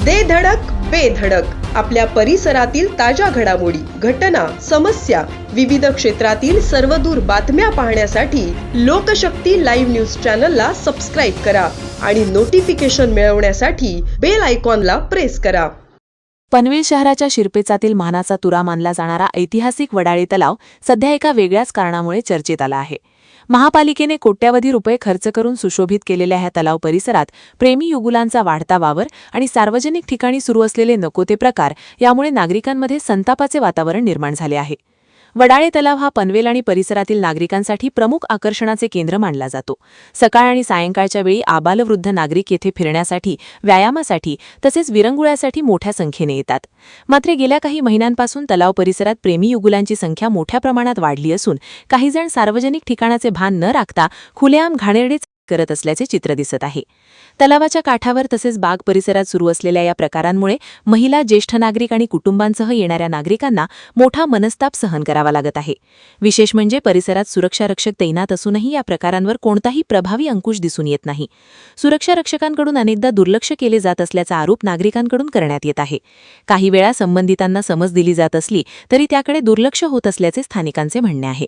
दे धडक बेधडक आपल्या परिसरातील ताज्या घडामोडी, घटना, समस्या, विविध क्षेत्रातील सर्वदूर बातम्या पाहण्यासाठी लोकशक्ती लाईव्ह न्यूज चॅनलला सबस्क्राईब करा आणि नोटिफिकेशन मिळवण्यासाठी बेल आयकॉनला प्रेस करा. पनवेल शहराच्या शिरपेचातील मानाचा तुरा मानला जाणारा ऐतिहासिक वडाळे तलाव सध्या एका वेगळ्याच कारणामुळे चर्चेत आला आहे. महापालिकेने कोट्यवधी रुपये खर्च करून सुशोभित केलेल्या ह्या तलाव परिसरात प्रेमी युगुलांचा वाढता वावर आणि सार्वजनिक ठिकाणी सुरू असलेले नको ते प्रकार यामुळे नागरिकांमध्ये संतापाचे वातावरण निर्माण झाले आहे. वडाळे तलाव हा पनवेल आणि परिसरातील नागरिकांसाठी प्रमुख आकर्षणाचे केंद्र मानला जातो. सकाळ आणि सायंकाळच्या वेळी आबालवृद्ध नागरिक येथे फिरण्यासाठी, व्यायामासाठी तसेच विरंगुळ्यासाठी मोठ्या संख्येने येतात. मात्र गेल्या काही महिन्यांपासून तलाव परिसरात प्रेमी युगुलांची संख्या मोठ्या प्रमाणात वाढली असून काही जण सार्वजनिक ठिकाणाचे भान न राखता खुलेआम घाणेरडेच करत असल्याचे चित्र दिसत आहे. तलावाच्या काठावर तसेच बाग परिसरात सुरू असलेल्या या प्रकारांमुळे महिला, ज्येष्ठ नागरिक आणि कुटुंबांसह येणाऱ्या नागरिकांना मोठा मनस्ताप सहन करावा लागत आहे. विशेष म्हणजे परिसरात सुरक्षारक्षक तैनात असूनही या प्रकारांवर कोणताही प्रभावी अंकुश दिसून येत नाही. सुरक्षारक्षकांकडून अनेकदा दुर्लक्ष केले जात असल्याचा आरोप नागरिकांकडून करण्यात येत आहे. काही वेळा संबंधितांना समज दिली जात असली तरी त्याकडे दुर्लक्ष होत असल्याचे स्थानिकांचे म्हणणे आहे.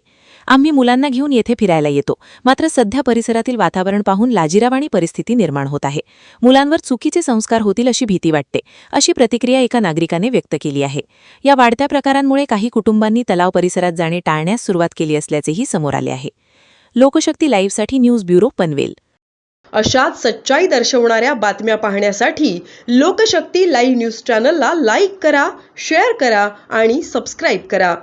आम्ही मुलांना घेऊन येथे फिरायला येतो, मात्र सध्या परिसरातील वातावरण पाहून लाजिरवाणी परिस्थिती निर्माण होत आहे. मुलांवर चुकीचे संस्कार होतील अशी भीती वाटते, अशी प्रतिक्रिया एका नागरिकाने व्यक्त केली आहे. या वाढत्या प्रकारांमुळे काही कुटुंबांनी तलाव परिसरात जाणे टाळण्यास सुरुवात केली असल्याचेही समोर आले आहे. लोकशक्ती लाईव्हसाठी न्यूज ब्युरो, पनवेल. अशाच सच्चाई दर्शवणाऱ्या बातम्या पाहण्यासाठी लोकशक्ती लाईव्ह न्यूज चॅनलला लाईक करा, शेअर करा आणि सबस्क्राईब करा.